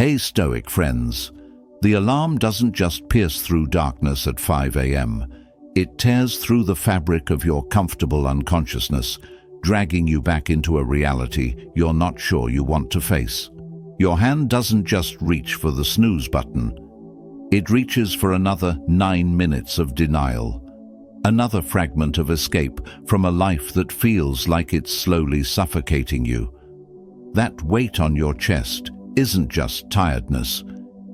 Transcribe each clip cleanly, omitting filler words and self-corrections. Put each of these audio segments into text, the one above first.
Hey Stoic friends, the alarm doesn't just pierce through darkness at 5 a.m. It tears through the fabric of your comfortable unconsciousness, dragging you back into a reality you're not sure you want to face. Your hand doesn't just reach for the snooze button. It reaches for another 9 minutes of denial, another fragment of escape from a life that feels like it's slowly suffocating you. That weight on your chest isn't just tiredness.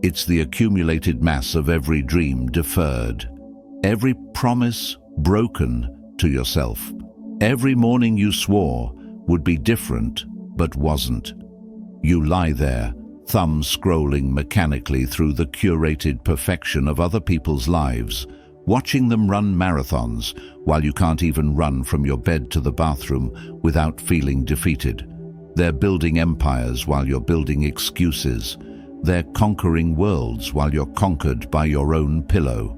It's the accumulated mass of every dream deferred, every promise broken to yourself, every morning you swore would be different but wasn't. You lie there, thumb scrolling mechanically through the curated perfection of other people's lives, watching them run marathons while you can't even run from your bed to the bathroom without feeling defeated. They're building empires while you're building excuses. They're conquering worlds while you're conquered by your own pillow.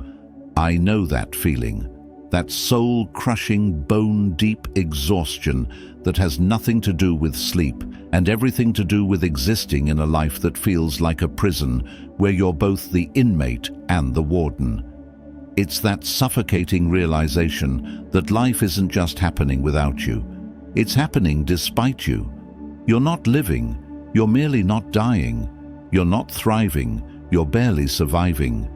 I know that feeling, that soul-crushing, bone-deep exhaustion that has nothing to do with sleep and everything to do with existing in a life that feels like a prison where you're both the inmate and the warden. It's that suffocating realization that life isn't just happening without you. It's happening despite you. You're not living, you're merely not dying. You're not thriving, you're barely surviving.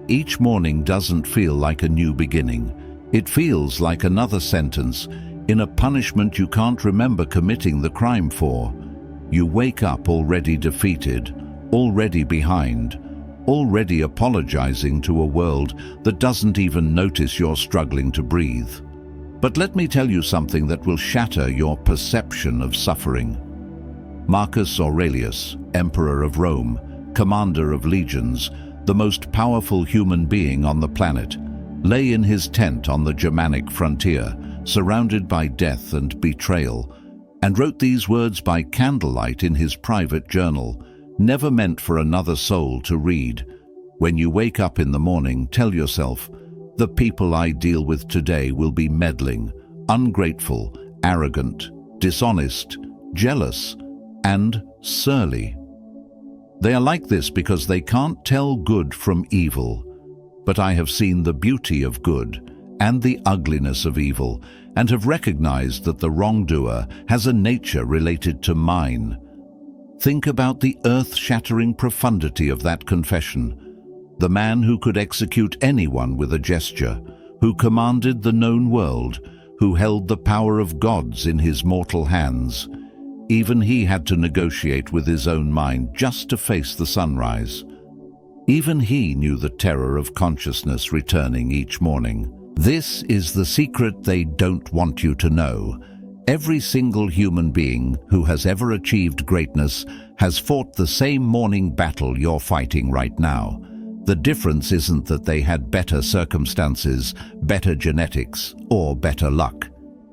Each morning doesn't feel like a new beginning. It feels like another sentence in a punishment you can't remember committing the crime for. You wake up already defeated, already behind, already apologizing to a world that doesn't even notice you're struggling to breathe. But let me tell you something that will shatter your perception of suffering. Marcus Aurelius, Emperor of Rome, commander of legions, the most powerful human being on the planet, lay in his tent on the Germanic frontier, surrounded by death and betrayal, and wrote these words by candlelight in his private journal, never meant for another soul to read. When you wake up in the morning, tell yourself, the people I deal with today will be meddling, ungrateful, arrogant, dishonest, jealous, and surly. They are like this because they can't tell good from evil. But I have seen the beauty of good and the ugliness of evil, and have recognized that the wrongdoer has a nature related to mine. Think about the earth-shattering profundity of that confession. The man who could execute anyone with a gesture, who commanded the known world, who held the power of gods in his mortal hands. Even he had to negotiate with his own mind just to face the sunrise. Even he knew the terror of consciousness returning each morning. This is the secret they don't want you to know. Every single human being who has ever achieved greatness has fought the same morning battle you're fighting right now. The difference isn't that they had better circumstances, better genetics, or better luck.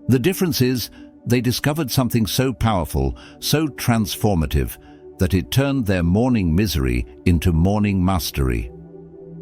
The difference is they discovered something so powerful, so transformative, that it turned their morning misery into morning mastery.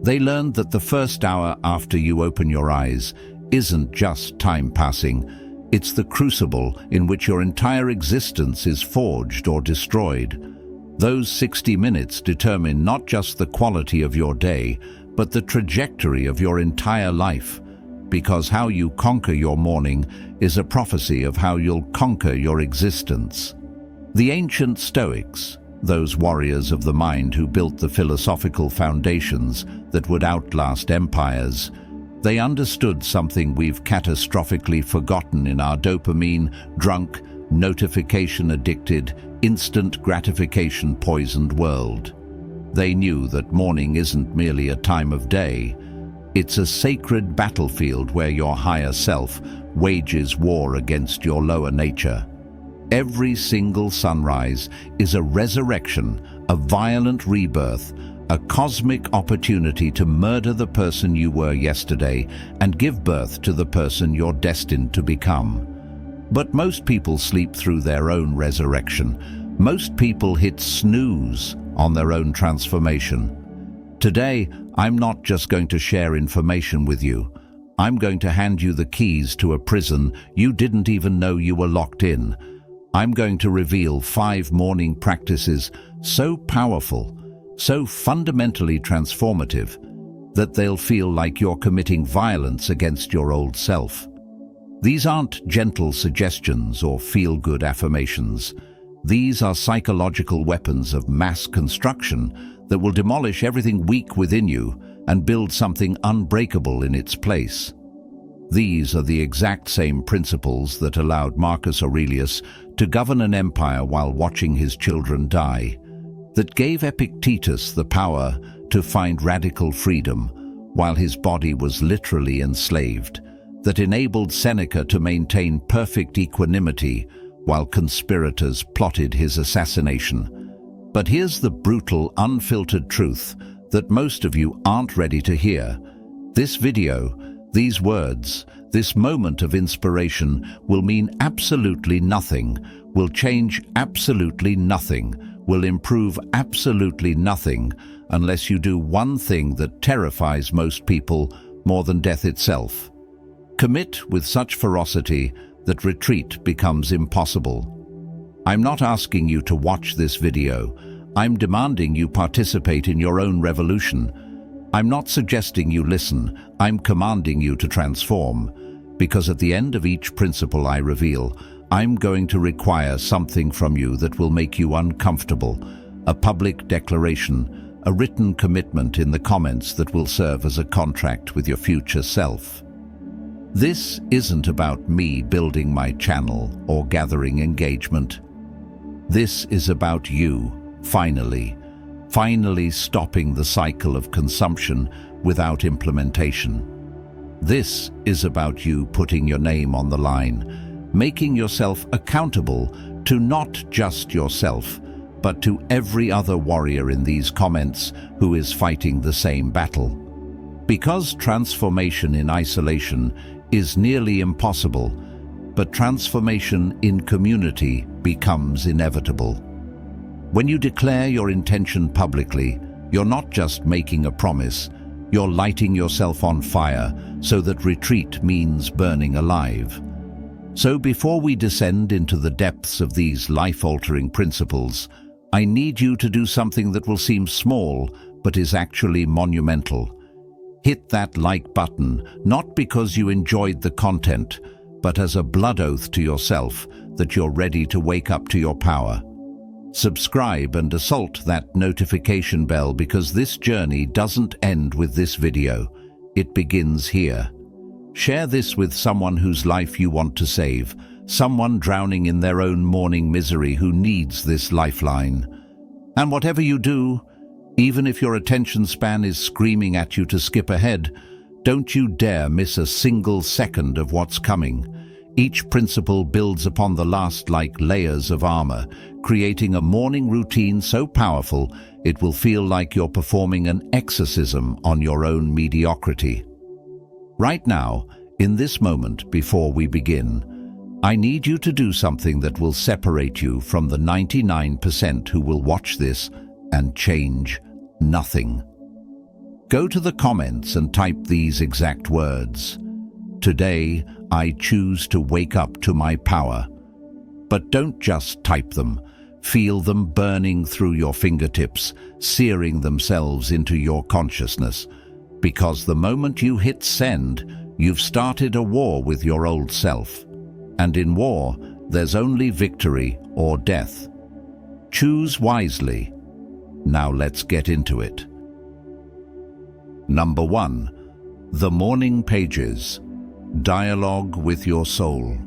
They learned that the first hour after you open your eyes isn't just time passing, it's the crucible in which your entire existence is forged or destroyed. Those 60 minutes determine not just the quality of your day, but the trajectory of your entire life, because how you conquer your morning is a prophecy of how you'll conquer your existence. The ancient Stoics, those warriors of the mind who built the philosophical foundations that would outlast empires, they understood something we've catastrophically forgotten in our dopamine-drunk, notification-addicted, instant gratification-poisoned world. They knew that morning isn't merely a time of day. It's a sacred battlefield where your higher self wages war against your lower nature. Every single sunrise is a resurrection, a violent rebirth, a cosmic opportunity to murder the person you were yesterday and give birth to the person you're destined to become. But most people sleep through their own resurrection. Most people hit snooze on their own transformation. Today, I'm not just going to share information with you. I'm going to hand you the keys to a prison you didn't even know you were locked in. I'm going to reveal 5 morning practices so powerful so fundamentally transformative that they'll feel like you're committing violence against your old self. These aren't gentle suggestions or feel-good affirmations. These are psychological weapons of mass construction that will demolish everything weak within you and build something unbreakable in its place. These are the exact same principles that allowed Marcus Aurelius to govern an empire while watching his children die, that gave Epictetus the power to find radical freedom while his body was literally enslaved, that enabled Seneca to maintain perfect equanimity while conspirators plotted his assassination. But here's the brutal, unfiltered truth that most of you aren't ready to hear. This video, these words, this moment of inspiration will mean absolutely nothing, will change absolutely nothing, will improve absolutely nothing unless you do one thing that terrifies most people more than death itself. Commit with such ferocity that retreat becomes impossible. I'm not asking you to watch this video. I'm demanding you participate in your own revolution. I'm not suggesting you listen. I'm commanding you to transform. Because at the end of each principle I reveal, I'm going to require something from you that will make you uncomfortable. A public declaration, a written commitment in the comments that will serve as a contract with your future self. This isn't about me building my channel or gathering engagement. This is about you, finally stopping the cycle of consumption without implementation. This is about you putting your name on the line, making yourself accountable to not just yourself, but to every other warrior in these comments who is fighting the same battle. Because transformation in isolation is nearly impossible, but transformation in community becomes inevitable. When you declare your intention publicly, you're not just making a promise, you're lighting yourself on fire so that retreat means burning alive. So before we descend into the depths of these life-altering principles, I need you to do something that will seem small, but is actually monumental. Hit that like button, not because you enjoyed the content, but as a blood oath to yourself that you're ready to wake up to your power. Subscribe and assault that notification bell because this journey doesn't end with this video. It begins here. Share this with someone whose life you want to save, someone drowning in their own morning misery who needs this lifeline. And whatever you do, even if your attention span is screaming at you to skip ahead, don't you dare miss a single second of what's coming. Each principle builds upon the last like layers of armor, creating a morning routine so powerful it will feel like you're performing an exorcism on your own mediocrity. Right now, in this moment before we begin, I need you to do something that will separate you from the 99% who will watch this and change nothing. Go to the comments and type these exact words. Today, I choose to wake up to my power. But don't just type them. Feel them burning through your fingertips, searing themselves into your consciousness. Because the moment you hit send, you've started a war with your old self. And in war, there's only victory or death. Choose wisely. Now let's get into it. Number 1. The Morning Pages. Dialogue with your soul.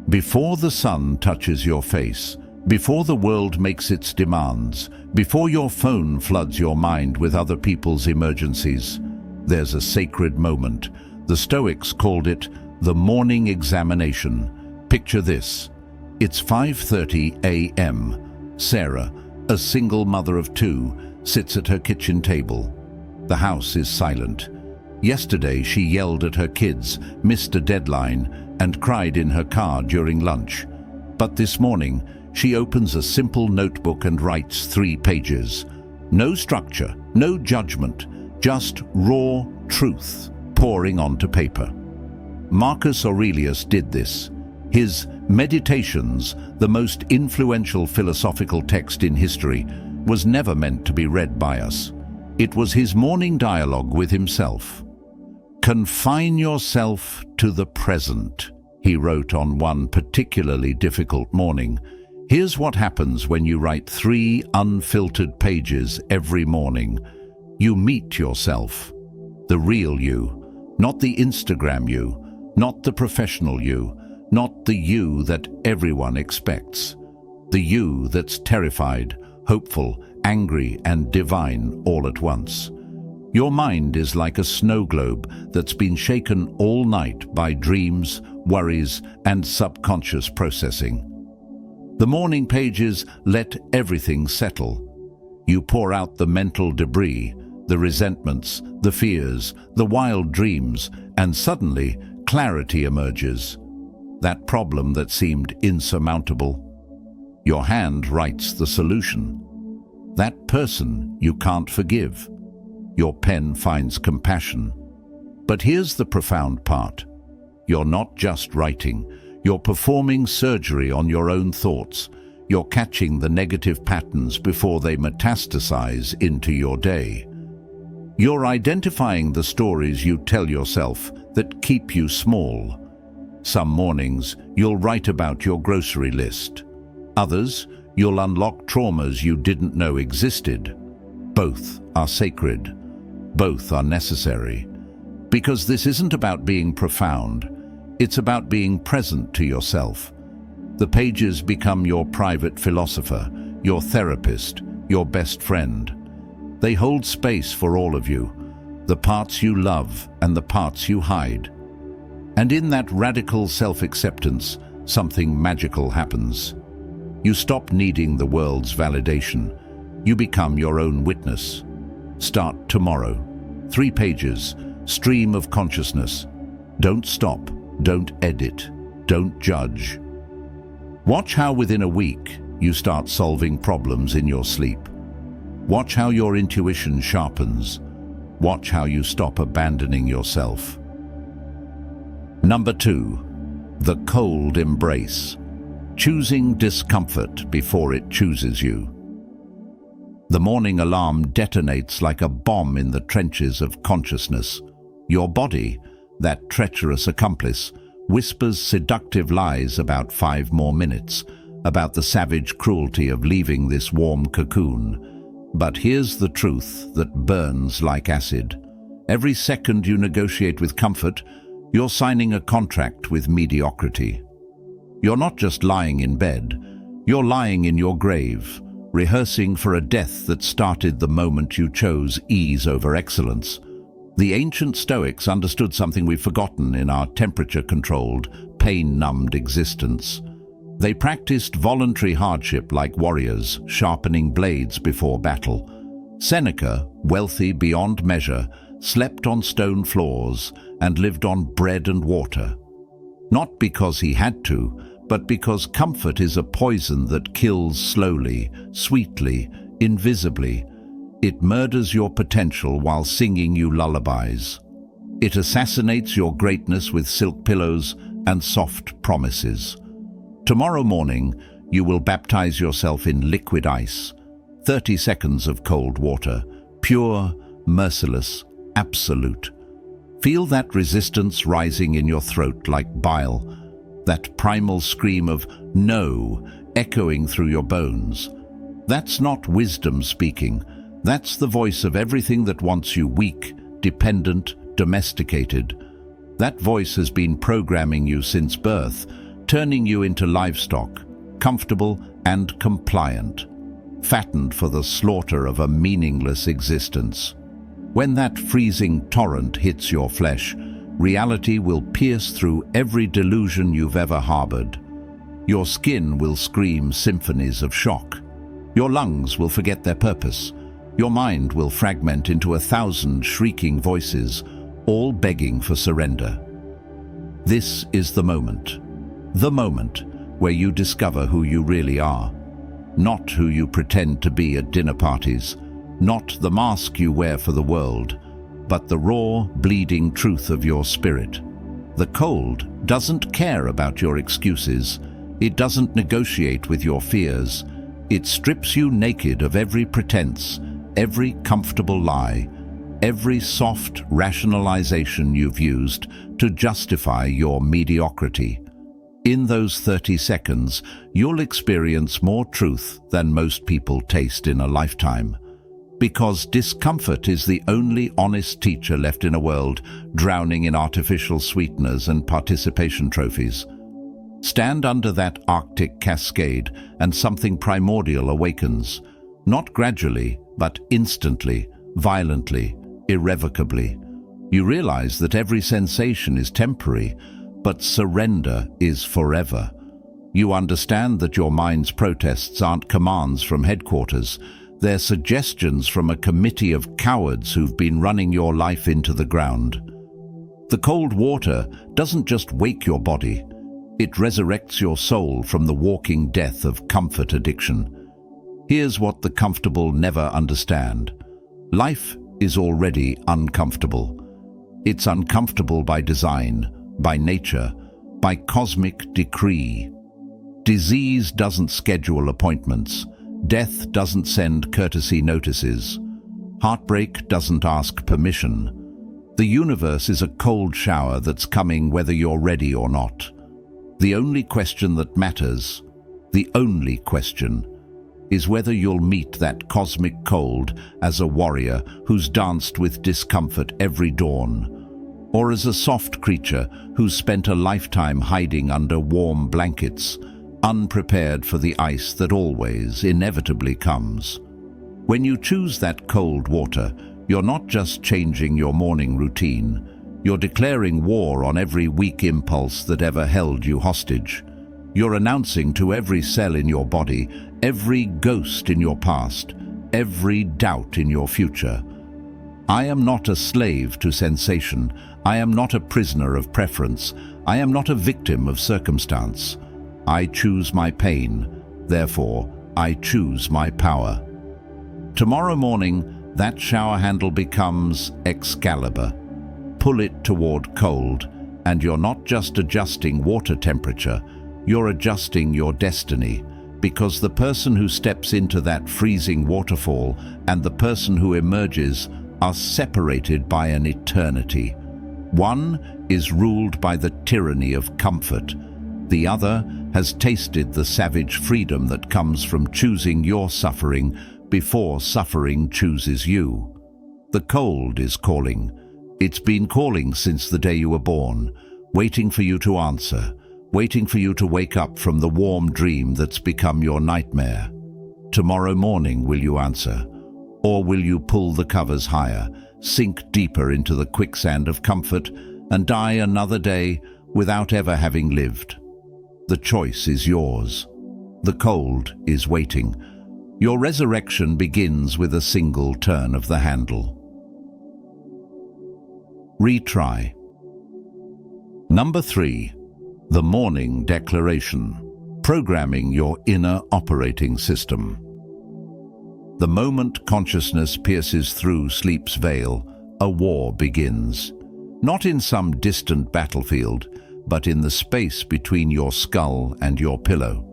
Before the sun touches your face, before the world makes its demands, before your phone floods your mind with other people's emergencies, there's a sacred moment. The Stoics called it the morning examination. Picture this. It's 5:30 a.m. Sarah, a single mother of 2, sits at her kitchen table. The house is silent. Yesterday she yelled at her kids, missed a deadline, and cried in her car during lunch. But this morning, she opens a simple notebook and writes 3 pages. No structure, no judgment, just raw truth pouring onto paper. Marcus Aurelius did this. His Meditations, the most influential philosophical text in history, was never meant to be read by us. It was his morning dialogue with himself. "Confine yourself to the present," he wrote on one particularly difficult morning. "Here's what happens when you write 3 unfiltered pages every morning. You meet yourself, the real you, not the Instagram you, not the professional you, not the you that everyone expects. The you that's terrified, hopeful, angry, and divine all at once. Your mind is like a snow globe that's been shaken all night by dreams, worries, and subconscious processing. The morning pages let everything settle. You pour out the mental debris, the resentments, the fears, the wild dreams, and suddenly clarity emerges. That problem that seemed insurmountable. Your hand writes the solution. That person you can't forgive. Your pen finds compassion. But here's the profound part. You're not just writing. You're performing surgery on your own thoughts. You're catching the negative patterns before they metastasize into your day. You're identifying the stories you tell yourself that keep you small. Some mornings, you'll write about your grocery list. Others, you'll unlock traumas you didn't know existed. Both are sacred. Both are necessary. Because this isn't about being profound. It's about being present to yourself. The pages become your private philosopher, your therapist, your best friend. They hold space for all of you, the parts you love and the parts you hide. And in that radical self-acceptance, something magical happens. You stop needing the world's validation. You become your own witness. Start tomorrow. 3 pages, stream of consciousness. Don't stop, don't edit, don't judge. Watch how within a week you start solving problems in your sleep. Watch how your intuition sharpens. Watch how you stop abandoning yourself. Number 2, the cold embrace. Choosing discomfort before it chooses you. The morning alarm detonates like a bomb in the trenches of consciousness. Your body, that treacherous accomplice, whispers seductive lies about 5 more minutes, about the savage cruelty of leaving this warm cocoon. But here's the truth that burns like acid. Every second you negotiate with comfort, you're signing a contract with mediocrity. You're not just lying in bed, you're lying in your grave, rehearsing for a death that started the moment you chose ease over excellence. The ancient Stoics understood something we've forgotten in our temperature-controlled, pain-numbed existence. They practiced voluntary hardship like warriors, sharpening blades before battle. Seneca, wealthy beyond measure, slept on stone floors and lived on bread and water. Not because he had to, but because comfort is a poison that kills slowly, sweetly, invisibly. It murders your potential while singing you lullabies. It assassinates your greatness with silk pillows and soft promises. Tomorrow morning, you will baptize yourself in liquid ice. 30 seconds of cold water, pure, merciless, absolute. Feel that resistance rising in your throat like bile, that primal scream of no echoing through your bones. That's not wisdom speaking. That's the voice of everything that wants you weak, dependent, domesticated. That voice has been programming you since birth, turning you into livestock, comfortable and compliant, fattened for the slaughter of a meaningless existence. When that freezing torrent hits your flesh, reality will pierce through every delusion you've ever harbored. Your skin will scream symphonies of shock. Your lungs will forget their purpose. Your mind will fragment into 1,000 shrieking voices, all begging for surrender. This is the moment where you discover who you really are, not who you pretend to be at dinner parties, not the mask you wear for the world, but the raw, bleeding truth of your spirit. The cold doesn't care about your excuses. It doesn't negotiate with your fears. It strips you naked of every pretense, every comfortable lie, every soft rationalization you've used to justify your mediocrity. In those 30 seconds, you'll experience more truth than most people taste in a lifetime. Because discomfort is the only honest teacher left in a world drowning in artificial sweeteners and participation trophies. Stand under that Arctic cascade and something primordial awakens, not gradually, but instantly, violently, irrevocably. You realize that every sensation is temporary, but surrender is forever. You understand that your mind's protests aren't commands from headquarters, they're suggestions from a committee of cowards who've been running your life into the ground. The cold water doesn't just wake your body, it resurrects your soul from the walking death of comfort addiction. Here's what the comfortable never understand. Life is already uncomfortable. It's uncomfortable by design, by nature, by cosmic decree. Disease doesn't schedule appointments. Death doesn't send courtesy notices. Heartbreak doesn't ask permission. The universe is a cold shower that's coming whether you're ready or not. The only question that matters, the only question, is whether you'll meet that cosmic cold as a warrior who's danced with discomfort every dawn, or as a soft creature who's spent a lifetime hiding under warm blankets, unprepared for the ice that always, inevitably comes. When you choose that cold water, you're not just changing your morning routine, you're declaring war on every weak impulse that ever held you hostage. You're announcing to every cell in your body, every ghost in your past, every doubt in your future: I am not a slave to sensation. I am not a prisoner of preference. I am not a victim of circumstance. I choose my pain, therefore I choose my power. Tomorrow morning, that shower handle becomes Excalibur. Pull it toward cold, and you're not just adjusting water temperature, you're adjusting your destiny, because the person who steps into that freezing waterfall and the person who emerges are separated by an eternity. One is ruled by the tyranny of comfort. The other has tasted the savage freedom that comes from choosing your suffering before suffering chooses you. The cold is calling. It's been calling since the day you were born, waiting for you to answer, waiting for you to wake up from the warm dream that's become your nightmare. Tomorrow morning, will you answer? Or will you pull the covers higher, sink deeper into the quicksand of comfort, and die another day without ever having lived? The choice is yours. The cold is waiting. Your resurrection begins with a single turn of the handle. Retry. Number 3. The Morning Declaration. Programming your inner operating system. The moment consciousness pierces through sleep's veil, a war begins. Not in some distant battlefield, but in the space between your skull and your pillow.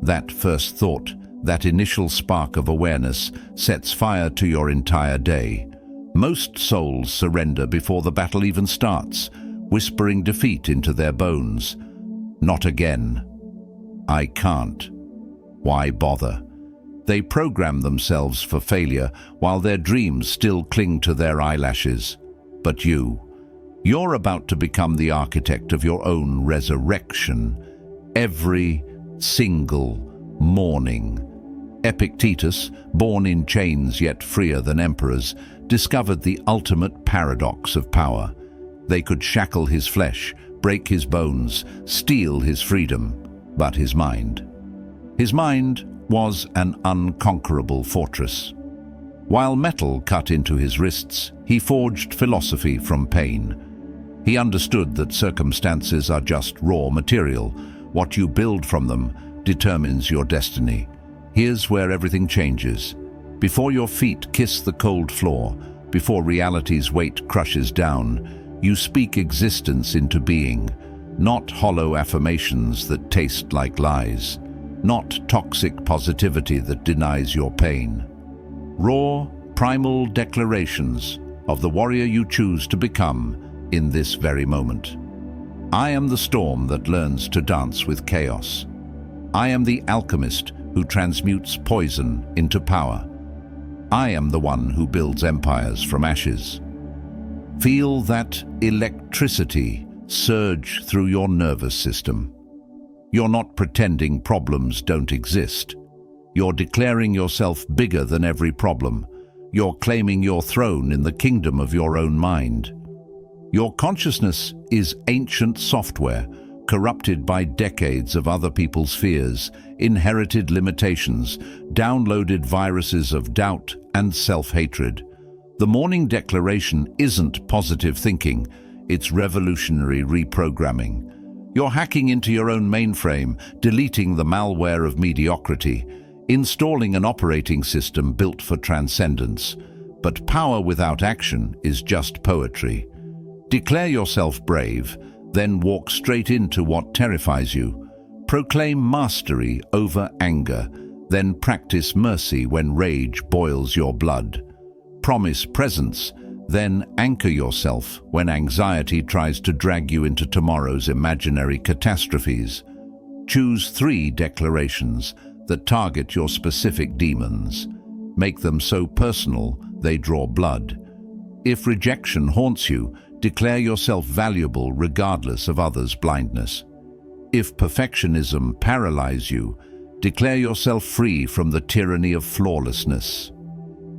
That first thought, that initial spark of awareness, sets fire to your entire day. Most souls surrender before the battle even starts, whispering defeat into their bones. Not again. I can't. Why bother? They program themselves for failure while their dreams still cling to their eyelashes. But you're about to become the architect of your own resurrection. Every single morning. Epictetus, born in chains yet freer than emperors, discovered the ultimate paradox of power. They could shackle his flesh, break his bones, steal his freedom, but his mind was an unconquerable fortress. While metal cut into his wrists, he forged philosophy from pain. He understood that circumstances are just raw material. What you build from them determines your destiny. Here's where everything changes. Before your feet kiss the cold floor, before reality's weight crushes down, you speak existence into being, not hollow affirmations that taste like lies. not toxic positivity that denies your pain. Raw, primal declarations of the warrior you choose to become in this very moment. I am the storm that learns to dance with chaos. I am the alchemist who transmutes poison into power. I am the one who builds empires from ashes. Feel that electricity surge through your nervous system. You're not pretending problems don't exist. You're declaring yourself bigger than every problem. You're claiming your throne in the kingdom of your own mind. Your consciousness is ancient software, corrupted by decades of other people's fears, inherited limitations, downloaded viruses of doubt and self-hatred. The morning declaration isn't positive thinking, it's revolutionary reprogramming. You're hacking into your own mainframe, deleting the malware of mediocrity, installing an operating system built for transcendence. But power without action is just poetry. Declare yourself brave, then walk straight into what terrifies you. Proclaim mastery over anger, then practice mercy when rage boils your blood. Promise presence, then anchor yourself when anxiety tries to drag you into tomorrow's imaginary catastrophes. Choose 3 declarations that target your specific demons. Make them so personal they draw blood. If rejection haunts you, declare yourself valuable regardless of others' blindness. If perfectionism paralyzes you, declare yourself free from the tyranny of flawlessness.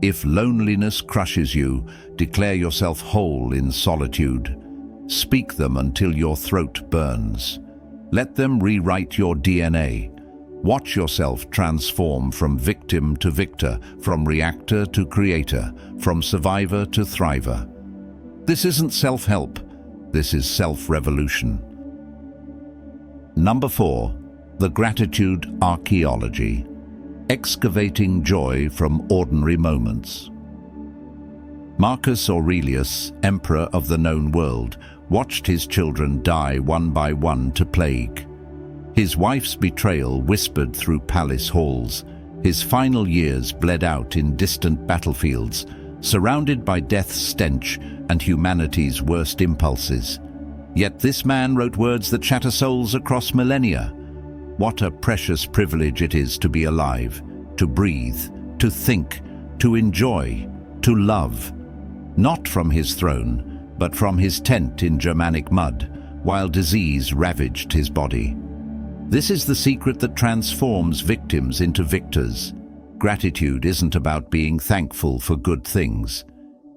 If loneliness crushes you, declare yourself whole in solitude. Speak them until your throat burns. Let them rewrite your DNA. Watch yourself transform from victim to victor, from reactor to creator, from survivor to thriver. This isn't self-help, this is self-revolution. Number 4, the gratitude archaeology. Excavating joy from ordinary moments. Marcus Aurelius, emperor of the known world, watched his children die one by one to plague. His wife's betrayal whispered through palace halls. His final years bled out in distant battlefields, surrounded by death's stench and humanity's worst impulses. Yet this man wrote words that shatter souls across millennia. What a precious privilege it is to be alive, to breathe, to think, to enjoy, to love. Not from his throne, but from his tent in Germanic mud, while disease ravaged his body. This is the secret that transforms victims into victors. Gratitude isn't about being thankful for good things.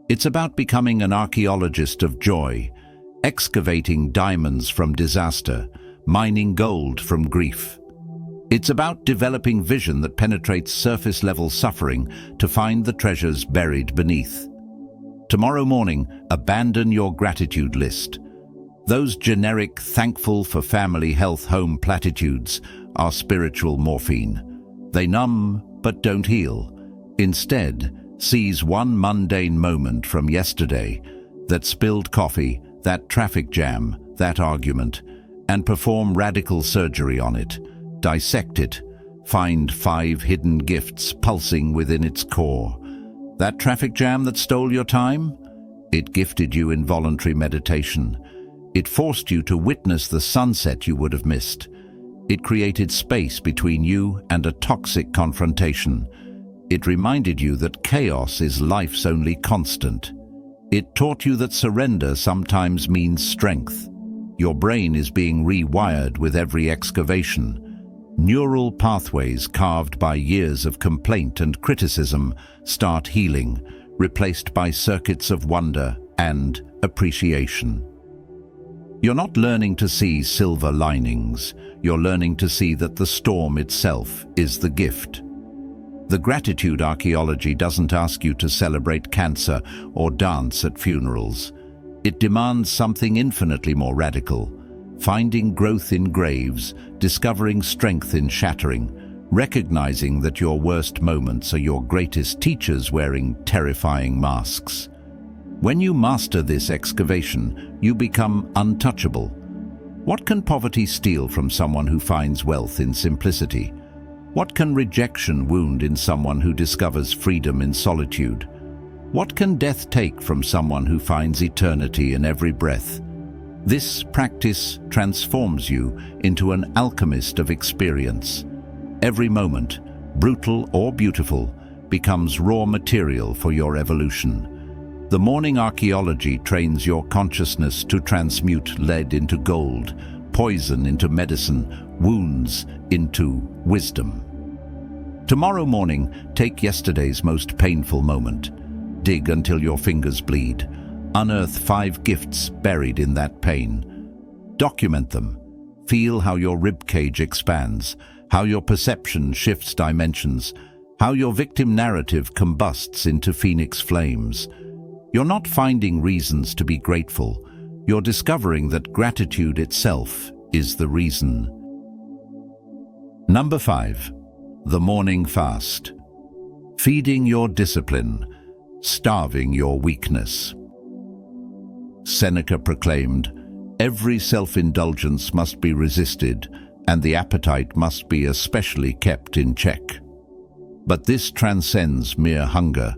It's about becoming an archaeologist of joy, excavating diamonds from disaster, mining gold from grief. It's about developing vision that penetrates surface-level suffering to find the treasures buried beneath. Tomorrow morning, abandon your gratitude list. Those generic thankful for family health home platitudes are spiritual morphine. They numb but don't heal. Instead, seize one mundane moment from yesterday, that spilled coffee, that traffic jam, that argument, and perform radical surgery on it. Dissect it. Find 5 hidden gifts pulsing within its core. That traffic jam that stole your time? It gifted you involuntary meditation. It forced you to witness the sunset you would have missed. It created space between you and a toxic confrontation. It reminded you that chaos is life's only constant. It taught you that surrender sometimes means strength. Your brain is being rewired with every excavation. Neural pathways carved by years of complaint and criticism start healing, replaced by circuits of wonder and appreciation. You're not learning to see silver linings. You're learning to see that the storm itself is the gift. The gratitude archaeology doesn't ask you to celebrate cancer or dance at funerals. It demands something infinitely more radical. Finding growth in graves, discovering strength in shattering, recognizing that your worst moments are your greatest teachers wearing terrifying masks. When you master this excavation, you become untouchable. What can poverty steal from someone who finds wealth in simplicity? What can rejection wound in someone who discovers freedom in solitude? What can death take from someone who finds eternity in every breath? This practice transforms you into an alchemist of experience. Every moment, brutal or beautiful, becomes raw material for your evolution. The morning archaeology trains your consciousness to transmute lead into gold, poison into medicine, wounds into wisdom. Tomorrow morning, take yesterday's most painful moment. Dig until your fingers bleed. Unearth 5 gifts buried in that pain. Document them. Feel how your ribcage expands, how your perception shifts dimensions, how your victim narrative combusts into phoenix flames. You're not finding reasons to be grateful. You're discovering that gratitude itself is the reason. Number 5. The morning fast. Feeding your discipline, starving your weakness. Seneca proclaimed, "Every self-indulgence must be resisted, and the appetite must be especially kept in check." But this transcends mere hunger.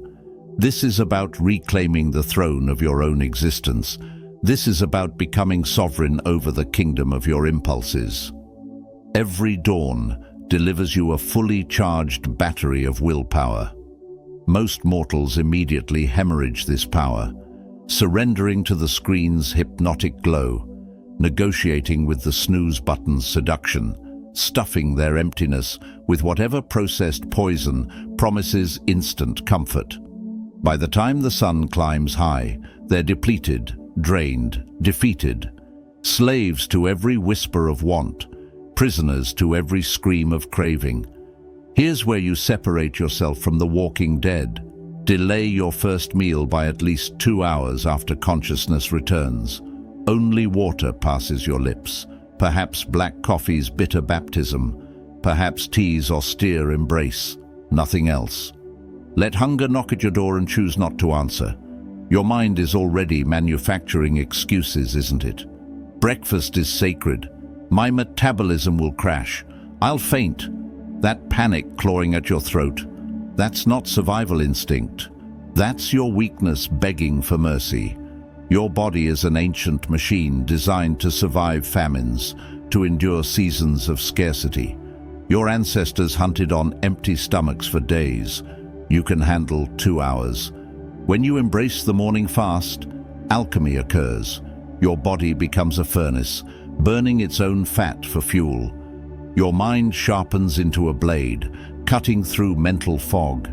This is about reclaiming the throne of your own existence. This is about becoming sovereign over the kingdom of your impulses. Every dawn delivers you a fully charged battery of willpower. Most mortals immediately hemorrhage this power, surrendering to the screen's hypnotic glow, negotiating with the snooze button's seduction, stuffing their emptiness with whatever processed poison promises instant comfort. By the time the sun climbs high, they're depleted, drained, defeated, slaves to every whisper of want, prisoners to every scream of craving. Here's where you separate yourself from the walking dead. Delay your first meal by at least 2 hours after consciousness returns. Only water passes your lips, perhaps black coffee's bitter baptism, perhaps tea's austere embrace, nothing else. Let hunger knock at your door and choose not to answer. Your mind is already manufacturing excuses, isn't it? Breakfast is sacred. My metabolism will crash. I'll faint. That panic clawing at your throat, that's not survival instinct. That's your weakness begging for mercy. Your body is an ancient machine designed to survive famines, to endure seasons of scarcity. Your ancestors hunted on empty stomachs for days. You can handle 2 hours. When you embrace the morning fast, alchemy occurs. Your body becomes a furnace, burning its own fat for fuel. Your mind sharpens into a blade, cutting through mental fog.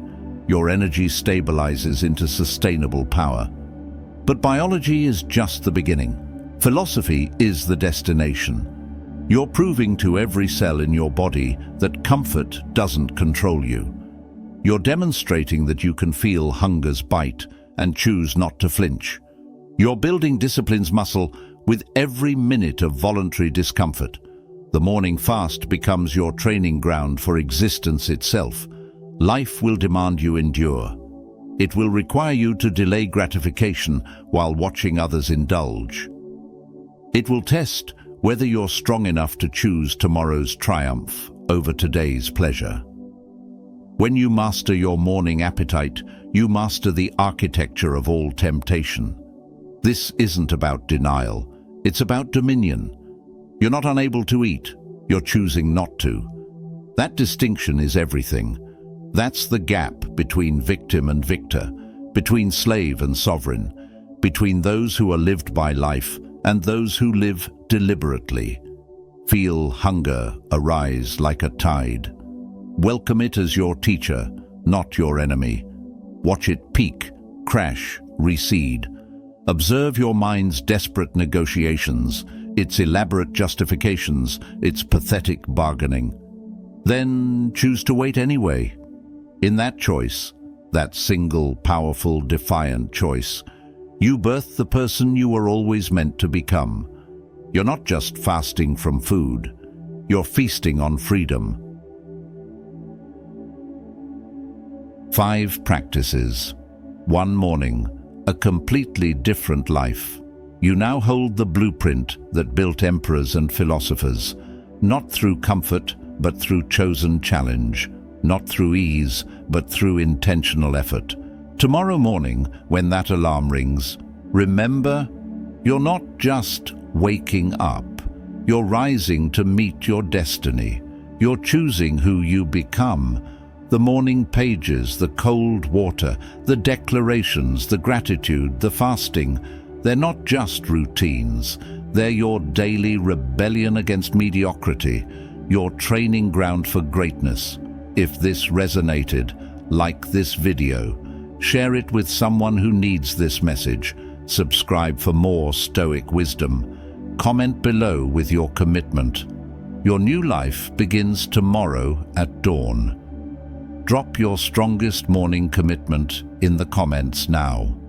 Your energy stabilizes into sustainable power. But biology is just the beginning. Philosophy is the destination. You're proving to every cell in your body that comfort doesn't control you. You're demonstrating that you can feel hunger's bite and choose not to flinch. You're building discipline's muscle with every minute of voluntary discomfort. The morning fast becomes your training ground for existence itself. Life will demand you endure. It will require you to delay gratification while watching others indulge. It will test whether you're strong enough to choose tomorrow's triumph over today's pleasure. When you master your morning appetite, you master the architecture of all temptation. This isn't about denial, it's about dominion. You're not unable to eat, you're choosing not to. That distinction is everything. That's the gap between victim and victor, between slave and sovereign, between those who are lived by life and those who live deliberately. Feel hunger arise like a tide. Welcome it as your teacher, not your enemy. Watch it peak, crash, recede. Observe your mind's desperate negotiations, its elaborate justifications, its pathetic bargaining. Then choose to wait anyway. In that choice, that single, powerful, defiant choice, you birth the person you were always meant to become. You're not just fasting from food, you're feasting on freedom. 5 practices. 1 morning, a completely different life. You now hold the blueprint that built emperors and philosophers, not through comfort, but through chosen challenge, not through ease, but through intentional effort. Tomorrow morning, when that alarm rings, remember, you're not just waking up. You're rising to meet your destiny. You're choosing who you become. The morning pages, the cold water, the declarations, the gratitude, the fasting, they're not just routines. They're your daily rebellion against mediocrity, your training ground for greatness. If this resonated, like this video, share it with someone who needs this message. Subscribe for more Stoic wisdom. Comment below with your commitment. Your new life begins tomorrow at dawn. Drop your strongest morning commitment in the comments now.